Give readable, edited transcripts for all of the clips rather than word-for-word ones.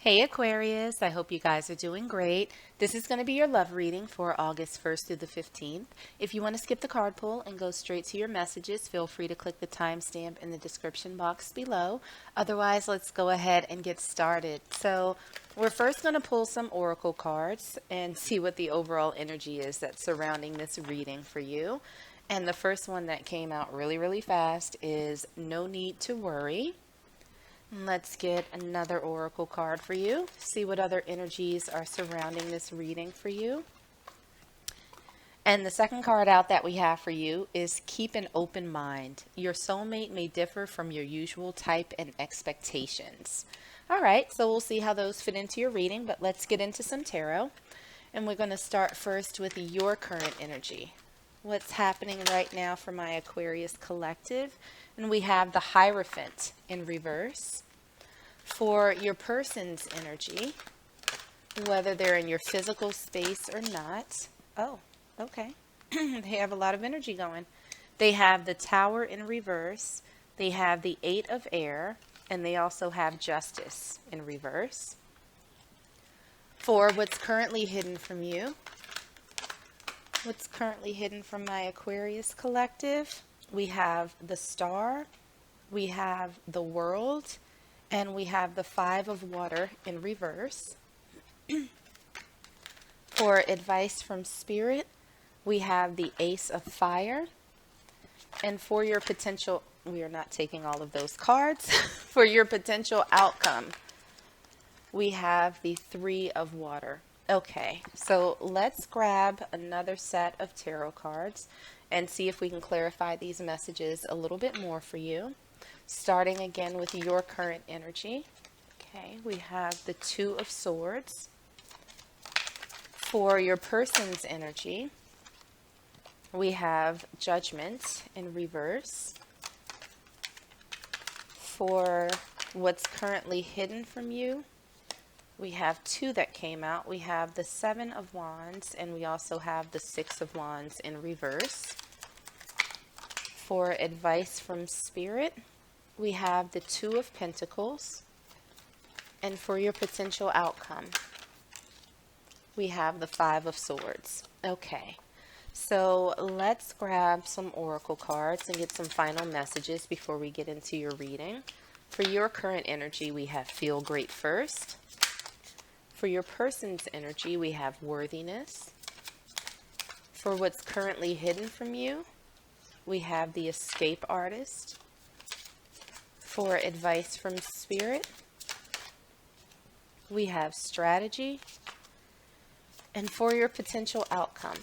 Hey Aquarius, I hope you guys are doing great. This is going to be your love reading for August 1st through the 15th. If you want to skip the card pull and go straight to your messages, feel free to click the timestamp in the description box below. Otherwise, let's go ahead and get started. So, we're first going to pull some oracle cards and see what the overall energy is that's surrounding this reading for you. And the first one that came out really fast is No Need to Worry. Let's get another oracle card for you. See what other energies are surrounding this reading for you. And the second card out that we have for you is Keep an Open Mind. Your soulmate may differ from your usual type and expectations. All right, so we'll see how those fit into your reading, but let's get into some tarot. And we're going to start first with your current energy. What's happening right now for my Aquarius collective? And we have the Hierophant in reverse. For your person's energy, whether they're in your physical space or not. Oh, okay. They have a lot of energy going. They have the Tower in reverse. They have the Eight of Air. And they also have Justice in reverse. For what's currently hidden from you. What's currently hidden from my Aquarius collective? We have the Star. We have the World. And we have the Five of Water in reverse. For advice from Spirit, we have the Ace of Fire. And for your potential, we are not taking all of those cards. For your potential outcome, we have the Three of Water. Okay, so let's grab another set of tarot cards and see if we can clarify these messages a little bit more for you. Starting again with your current energy. Okay, we have the Two of Swords. For your person's energy, we have Judgment in reverse. For what's currently hidden from you, we have two that came out. We have the Seven of Wands, and we also have the Six of Wands in reverse. For advice from Spirit, we have the Two of Pentacles. And for your potential outcome, we have the Five of Swords. Okay, so let's grab some oracle cards and get some final messages before we get into your reading. For your current energy, we have Feel Great First. For your person's energy, we have Worthiness. For what's currently hidden from you, we have the Escape Artist. For advice from Spirit, we have Strategy. And for your potential outcome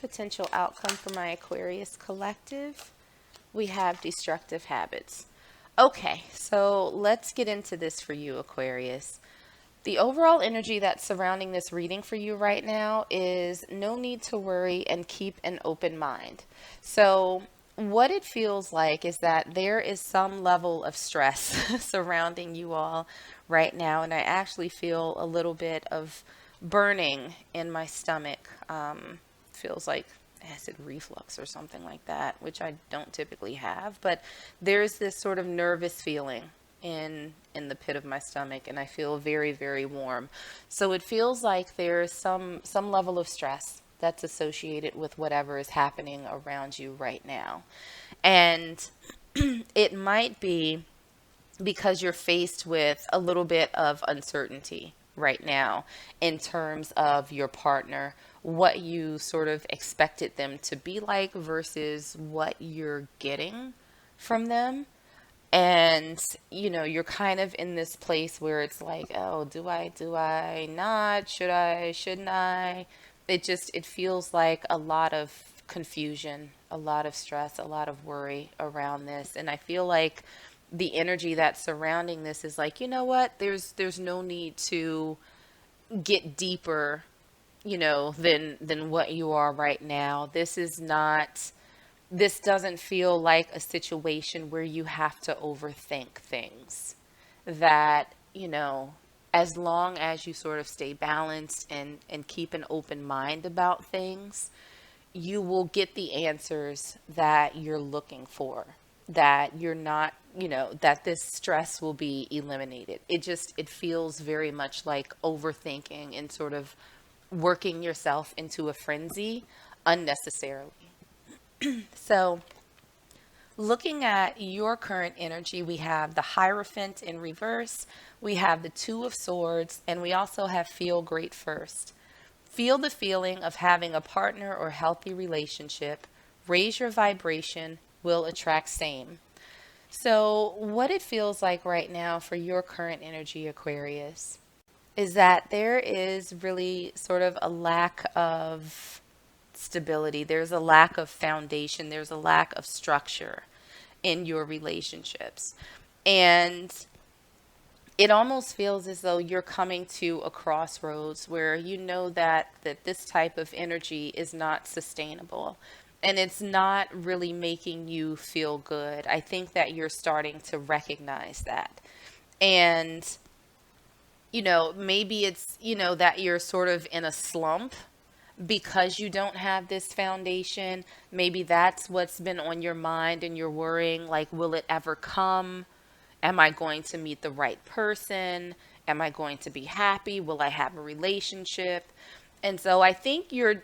for my Aquarius collective, we have Destructive Habits. Okay, so let's get into this for you, Aquarius. The overall energy that's surrounding this reading for you right now is no need to worry and keep an open mind. So what it feels like is that there is some level of stress surrounding you all right now, and I actually feel a little bit of burning in my stomach. Feels like acid reflux or something like that, which I don't typically have, but there's this sort of nervous feeling in the pit of my stomach, and I feel very warm. So it feels like there's some level of stress that's associated with whatever is happening around you right now. And it might be because you're faced with a little bit of uncertainty right now in terms of your partner, what you sort of expected them to be like versus what you're getting from them. And you're kind of in this place where it's like, oh, do I not, shouldn't I? It feels like a lot of confusion, a lot of stress, a lot of worry around this. And I feel like the energy that's surrounding this is like, you know what, there's no need to get deeper, than what you are right now. This doesn't feel like a situation where you have to overthink things. That, as long as you sort of stay balanced and keep an open mind about things, you will get the answers that you're looking for. that you're not, that this stress will be eliminated. It feels very much like overthinking and sort of working yourself into a frenzy unnecessarily. So, looking at your current energy, we have the Hierophant in reverse, we have the Two of Swords, and we also have Feel Great First. Feel the feeling of having a partner or healthy relationship. Raise your vibration, will attract same. So, what it feels like right now for your current energy, Aquarius, is that there is really sort of a lack of stability. There's a lack of foundation. There's a lack of structure in your relationships. And it almost feels as though you're coming to a crossroads where you know that this type of energy is not sustainable and it's not really making you feel good. I think that you're starting to recognize that. And maybe it's, that you're sort of in a slump because you don't have this foundation. Maybe that's what's been on your mind and you're worrying, like, will it ever come? Am I going to meet the right person? Am I going to be happy? Will I have a relationship? And so I think you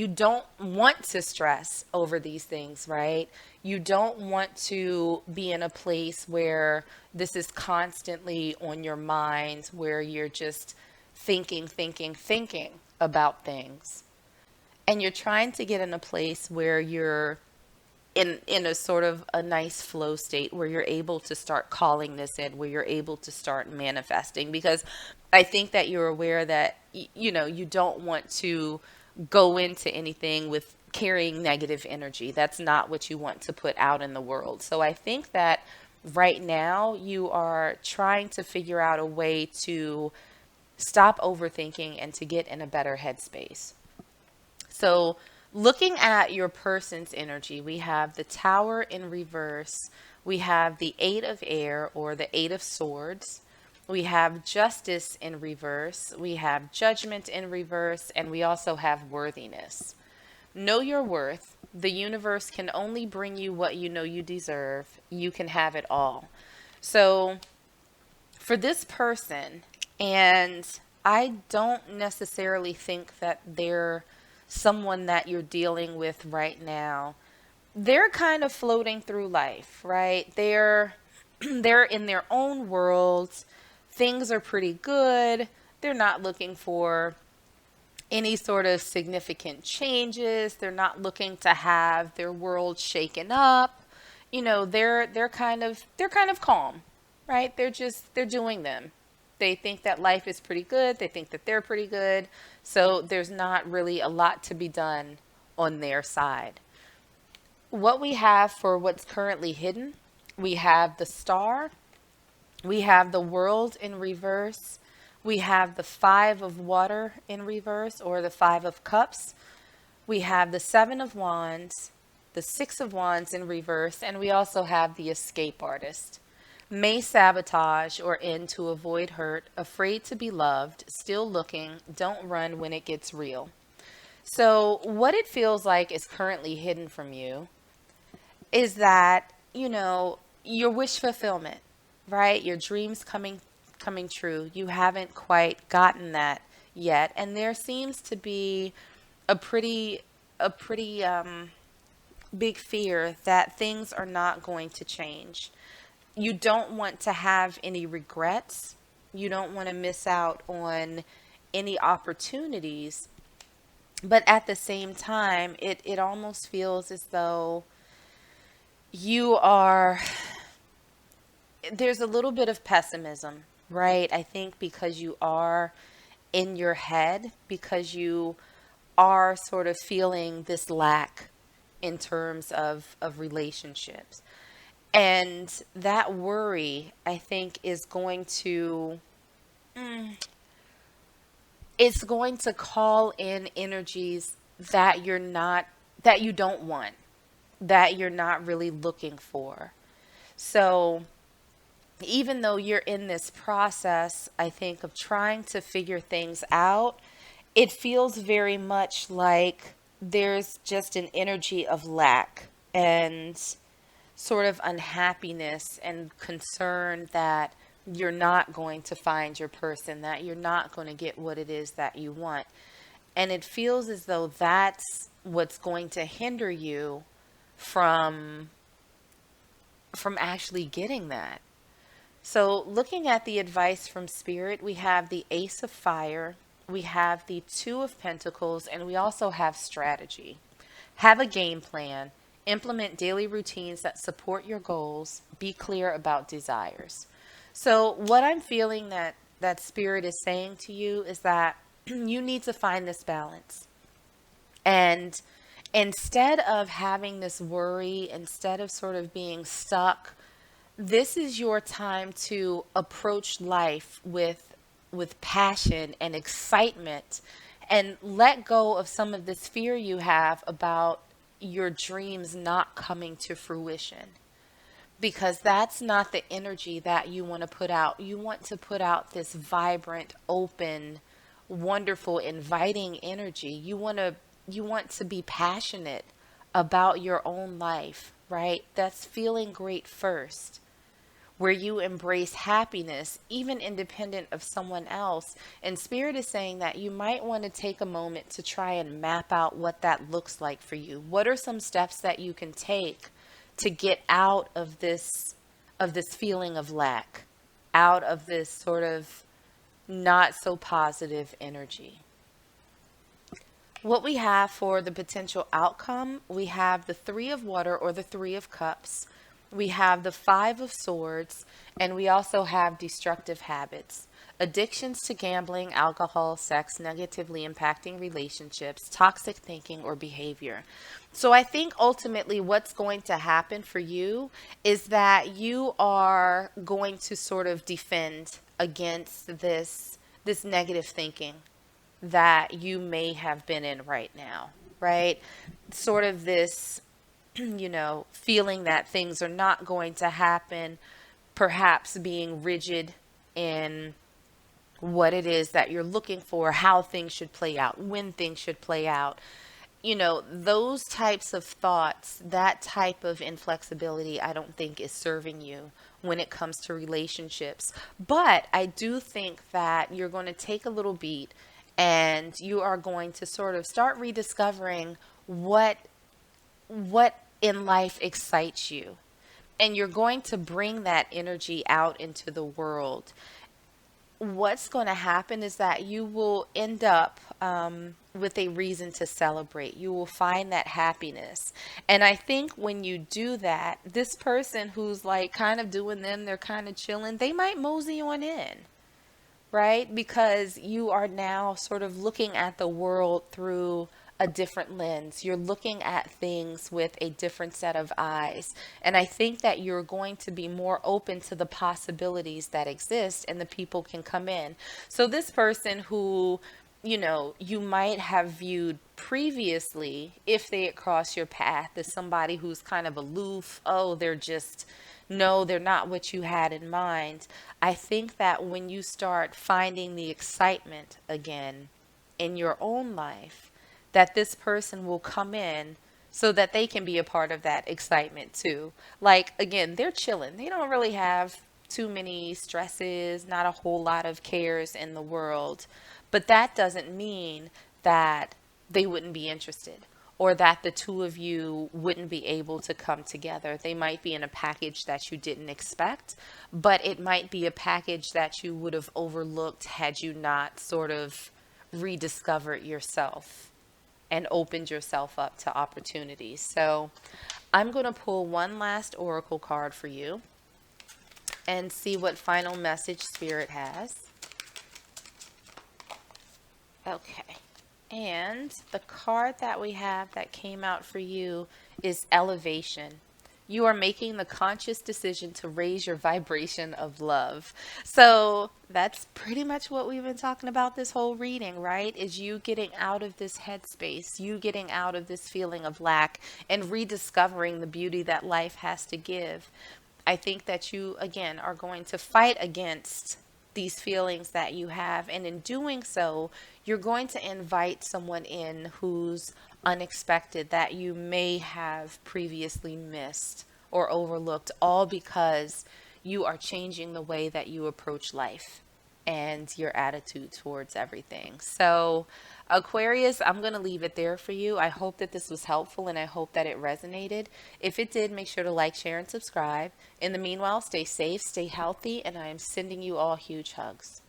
don't want to stress over these things, right? You don't want to be in a place where this is constantly on your mind, where you're just thinking about things. And you're trying to get in a place where you're in a sort of a nice flow state where you're able to start calling this in, where you're able to start manifesting. Because I think that you're aware that, you don't want to go into anything with carrying negative energy. That's not what you want to put out in the world. So I think that right now you are trying to figure out a way to stop overthinking and to get in a better headspace. So, looking at your person's energy, we have the Tower in reverse, we have the Eight of Air or the Eight of Swords, we have Justice in reverse, we have Judgment in reverse, and we also have Worthiness. Know your worth. The universe can only bring you what you know you deserve. You can have it all. So, for this person, and I don't necessarily think that they're someone that you're dealing with right now. They're kind of floating through life, right? They're in their own worlds. Things are pretty good. They're not looking for any sort of significant changes. They're not looking to have their world shaken up. They're kind of calm, right? They're doing them. They think that life is pretty good. They think that they're pretty good. So there's not really a lot to be done on their side. What we have for what's currently hidden, we have the Star, we have the World in reverse, we have the Five of Water in reverse or the Five of Cups, we have the Seven of Wands, the Six of Wands in reverse, and we also have the Escape Artist. May sabotage or end to avoid hurt, afraid to be loved, still looking, don't run when it gets real. So, what it feels like is currently hidden from you is that, your wish fulfillment, right? Your dreams coming true. You haven't quite gotten that yet, and there seems to be a pretty big fear that things are not going to change. You don't want to have any regrets. You don't want to miss out on any opportunities. But at the same time, it almost feels as though you are, there's a little bit of pessimism, right? I think because you are in your head, because you are sort of feeling this lack in terms of relationships. And that worry, I think, is going to it's going to call in energies that you don't want, that you're not really looking for. So even though you're in this process, I think, of trying to figure things out, it feels very much like there's just an energy of lack and sort of unhappiness and concern that you're not going to find your person, that you're not going to get what it is that you want. And it feels as though that's what's going to hinder you from actually getting that. So, looking at the advice from Spirit, we have the Ace of Fire, we have the Two of Pentacles, and we also have strategy. Have a game plan, implement daily routines that support your goals, be clear about desires. So, what I'm feeling that Spirit is saying to you is that you need to find this balance. And instead of having this worry, instead of sort of being stuck, this is your time to approach life with passion and excitement, and let go of some of this fear you have about your dreams not coming to fruition, because that's not the energy that you want to put out. You want to put out this vibrant, open, wonderful, inviting energy. You want to be passionate about your own life, right? That's feeling great first, where you embrace happiness, even independent of someone else. And Spirit is saying that you might want to take a moment to try and map out what that looks like for you. What are some steps that you can take to get out of this feeling of lack, out of this sort of not so positive energy? What we have for the potential outcome, we have the Three of Water or the Three of Cups. We have the Five of Swords, and we also have destructive habits. Addictions to gambling, alcohol, sex, negatively impacting relationships, toxic thinking or behavior. So I think ultimately what's going to happen for you is that you are going to sort of defend against this negative thinking that you may have been in right now, right? Sort of this, feeling that things are not going to happen, perhaps being rigid in what it is that you're looking for, how things should play out, when things should play out. Those types of thoughts, that type of inflexibility, I don't think is serving you when it comes to relationships. But I do think that you're going to take a little beat and you are going to sort of start rediscovering what in life excites you. And you're going to bring that energy out into the world. What's going to happen is that you will end up with a reason to celebrate. You will find that happiness. And I think when you do that, this person who's like kind of doing them, they're kind of chilling, they might mosey on in, right? Because you are now sort of looking at the world through a different lens. You're looking at things with a different set of eyes. And I think that you're going to be more open to the possibilities that exist and the people can come in. So this person who, you might have viewed previously, if they had crossed your path, as somebody who's kind of aloof, oh, no, they're not what you had in mind. I think that when you start finding the excitement again in your own life, that this person will come in so that they can be a part of that excitement too. Like, again, they're chilling. They don't really have too many stresses, not a whole lot of cares in the world. But that doesn't mean that they wouldn't be interested or that the two of you wouldn't be able to come together. They might be in a package that you didn't expect, but it might be a package that you would have overlooked had you not sort of rediscovered yourself and opened yourself up to opportunities. So I'm going to pull one last oracle card for you and see what final message Spirit has. Okay. And the card that we have that came out for you is elevation. You are making the conscious decision to raise your vibration of love. So that's pretty much what we've been talking about this whole reading, right? Is you getting out of this headspace, you getting out of this feeling of lack and rediscovering the beauty that life has to give. I think that you, again, are going to fight against these feelings that you have. And in doing so, you're going to invite someone in who's unexpected that you may have previously missed or overlooked, all because you are changing the way that you approach life and your attitude towards everything. So, Aquarius, I'm going to leave it there for you. I hope that this was helpful and I hope that it resonated. If it did, make sure to like, share, and subscribe. In the meanwhile, stay safe, stay healthy, and I am sending you all huge hugs.